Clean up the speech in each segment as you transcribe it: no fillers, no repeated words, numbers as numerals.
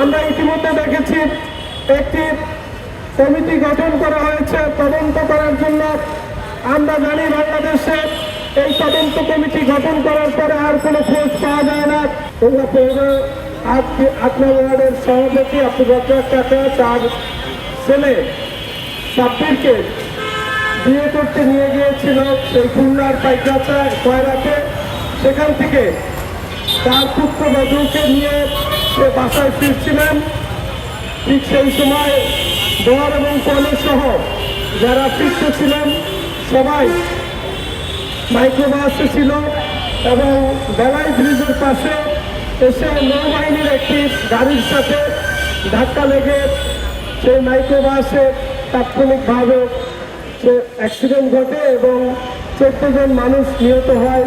আমরা ইতিমধ্যে দেখেছি একটি কমিটি গঠন করা হয়েছে তদন্ত করার জন্য। আমরা জানি বাংলাদেশে এই তদন্ত কমিটি গঠন করার পরে আর কোনো খোঁজ পাওয়া যায় না। আপনার ওয়ার্ডের সভাপতি আব্দুল রাজ্জাক কাকা তার ছেলে সাব্বিরকে বিয়ে করতে নিয়ে গিয়েছিল সেই খুলনার পাইকাছা কয়রাতে। সেখান থেকে তার পুত্রবধূকে নিয়ে সে বাসায় ফিরছিলেন। ঠিক সেই সময় দোয়ার এবং কলেজ সহ যারা ফিরতেছিলেন সবাই মাইক্রোবাসে ছিল এবং বেলাই ব্রিজের পাশে এসে নৌবাহিনীর একটি গাড়ির সাথে ধাক্কা লেগে সেই মাইক্রোবাসে তাৎক্ষণিকভাবে সে অ্যাক্সিডেন্ট ঘটে এবং 14 জন মানুষ নিহত হয়।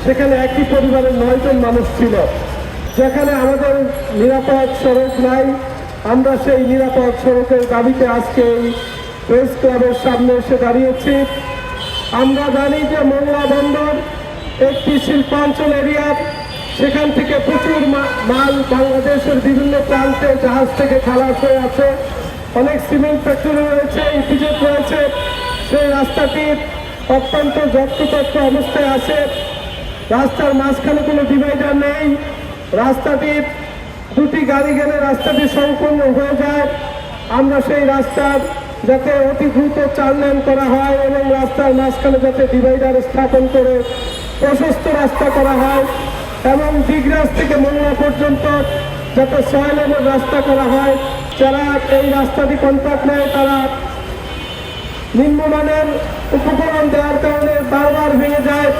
সেখানে একই পরিবারের 9 জন মানুষ ছিল। যেখানে আমাদের নিরাপদ সড়ক নাই, আমরা সেই নিরাপদ সড়কের দাবিতে আজকে এই প্রেস ক্লাবের সামনে এসে দাঁড়িয়েছি। আমরা জানি যে মোংলা বন্দর একটি শিল্পাঞ্চল এরিয়া, সেখান থেকে প্রচুর মাল বাংলাদেশের বিভিন্ন প্রান্তে জাহাজ থেকে খালাস হয়ে আছে। অনেক সিমেন্ট ফ্যাক্টরি রয়েছে, ইপিজেড রয়েছে। সেই রাস্তাটি অত্যন্ত যত্রতত্র অবস্থায় আছে। রাস্তার মাঝখানে কোনো ডিভাইডার নেই। রাস্তাটি দুটি গাড়ি গেলে রাস্তাটি সম্পূর্ণ হয়ে যায়। আমরা সেই রাস্তার যাতে অতি দ্রুত 4 লেন করা হয় এবং রাস্তার মাঝখানে যাতে ডিভাইডার স্থাপন করে প্রশস্ত রাস্তা করা হয় এবং দিগরাজ থেকে মোংলা পর্যন্ত যাতে 6 লেনের রাস্তা করা হয়। যারা এই রাস্তাটি কন্ট্রাক্ট নেয় তারা নিম্নমানের উপকরণ দেওয়ার কারণে বারবার ভেঙে যায়।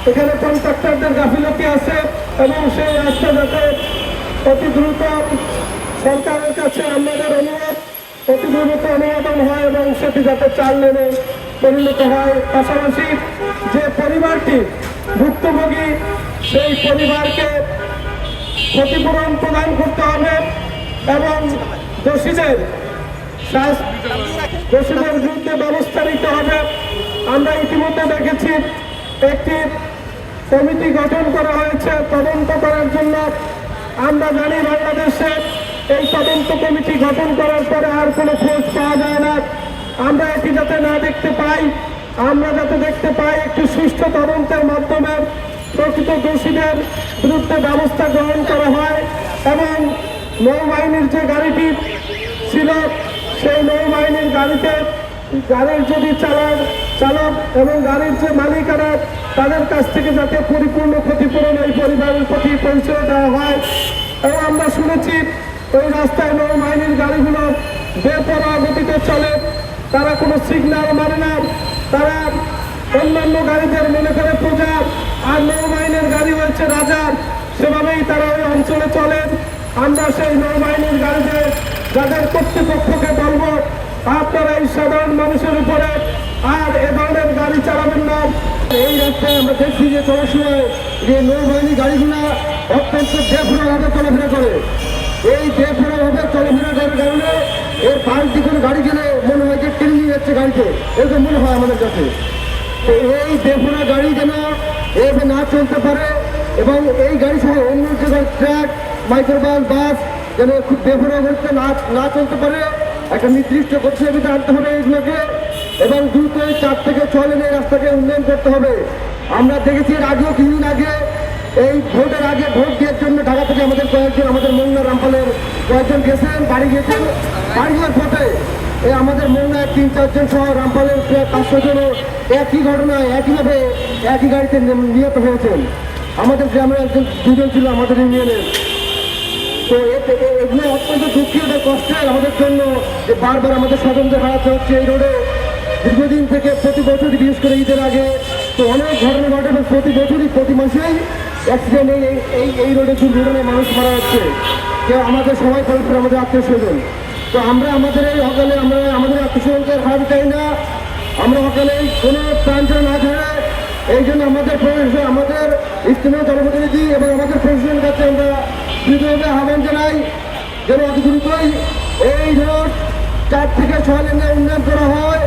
এখানে কন্ট্রাক্টরদের গাফিলতি আছে এবং সেই রাস্তা যাতে অতি দ্রুত সরকারের কাছে আমাদের অনুরোধ অতি দ্রুত অনুমোদন হয় এবং সেটি যাতে 4 লেনে পরিণত হয়। পাশাপাশি যে পরিবারটি ভুক্তভোগী সেই পরিবারকে ক্ষতিপূরণ প্রদান করতে হবে এবং দোষীদের বিরুদ্ধে ব্যবস্থা নিতে হবে। আমরা ইতিমধ্যে দেখেছি একটি কমিটি গঠন করা হয়েছে তদন্ত করার জন্য। আমরা জানি বাংলাদেশে এই তদন্ত কমিটি গঠন করার পরে আর কোনো খোঁজ পাওয়া যায় না। আমরা এটি যাতে না দেখতে পাই, আমরা যাতে দেখতে পাই একটি সুষ্ঠু তদন্তের মাধ্যমে প্রকৃত দোষীদের বিরুদ্ধে ব্যবস্থা গ্রহণ করা হয় এবং নৌবাহিনীর যে গাড়িটি ছিল সেই নৌবাহিনীর গাড়ির যদি চালক এবং গাড়ির যে মালিকানা তাদের কাছ থেকে যাতে পরিপূর্ণ ক্ষতিপূরণ এই পরিবারের প্রতি পৌঁছে দেওয়া হয়। এবং আমরা শুনেছি ওই রাস্তায় নৌবাহিনীর গাড়িগুলো বেপরোয়া গতিতে চলে, তারা কোনো সিগন্যাল মানে না, তারা অন্যান্য গাড়িদের মনে করে প্রজা আর নৌবাহিনীর গাড়ি হয়েছে রাজার, সেভাবেই তারা ওই অঞ্চলে চলেন। আমরা সেই নৌবাহিনীর গাড়িতে যাদের কর্তৃপক্ষকে বলবো আপনারা এই সাধারণ মানুষের উপরে আর এ ধরনের গাড়ি চালাবেন না। এই রাস্তায় আমরা দেখছি যে চলার সময় যে নৌবাহিনী গাড়িগুলা অত্যন্ত বেফরোভাবে চলাফেরা করে। এই বেফরোভাবে চলাফেরা করার কারণে এর পাশ দিয়ে কোনো গাড়ি গেলে মনে হয় যে টেনে নিয়ে যাচ্ছে গাড়িতে, এরকম মনে হয় আমাদের কাছে। তো এই বেফরোয়া গাড়ি যেন এভাবে না চলতে পারে এবং এই গাড়ি সহ অন্য যে ট্রাক মাইক্রোবাস বাস যেন খুব বেফরোয়া গতিতে না চলতে পারে, একটা নির্দিষ্ট গতিবিধি আনতে হবে এইগুলোকে এবং দ্রুত 4 থেকে 6 লেনের রাস্তাকে উন্নয়ন করতে হবে। আমরা দেখেছি এর আগেও কিছুদিন আগে এই ভোটের আগে ভোট দেওয়ার জন্য ঢাকা থেকে আমাদের মোংলা রামপালের কয়েকজন গেছেন, বাড়ি গিয়েছেন। বাড়ি যাওয়ার পথে এই আমাদের মোংলায় 3-4 জন সহ রামপালের 500 জনও একই ঘটনায় একইভাবে একই গাড়িতে নিহত হয়েছেন। আমাদের গ্রামের 2জন ছিল আমাদের ইউনিয়নের। তো এগুলো অত্যন্ত দুঃখিত কষ্টের আমাদের জন্য যে বারবার আমাদের স্বজনদের হারাতে হচ্ছে এই রোডে। দীর্ঘদিন থেকে প্রতি বছরই বিশেষ করে ঈদের আগে তো অনেক ঘটনা ঘটে এবং প্রতি বছরই প্রতি মাসেই অ্যাক্সিডেন্ট এই রোডে দুর্ঘটনায় মানুষ মারা যাচ্ছে। কেউ আমাদের সবাই পরিবার আমাদের আত্মীয় স্বজন। তো আমরা আমাদের এই সকালে আমরা আমাদের আত্মীয় স্বজনকে হারাতে চাই না। আমরা সকালে কোনো প্রাঞ্চল না ধরে এই জন্য আমাদের স্থানীয় জনপ্রতিনিধি এবং আমাদের প্রশাসনের কাছে আমরা দৃঢ়ভাবে আহ্বান জানাই যেন অতি দ্রুতই এই রোড 4 থেকে 6 লেনে উন্নয়ন করা হয়।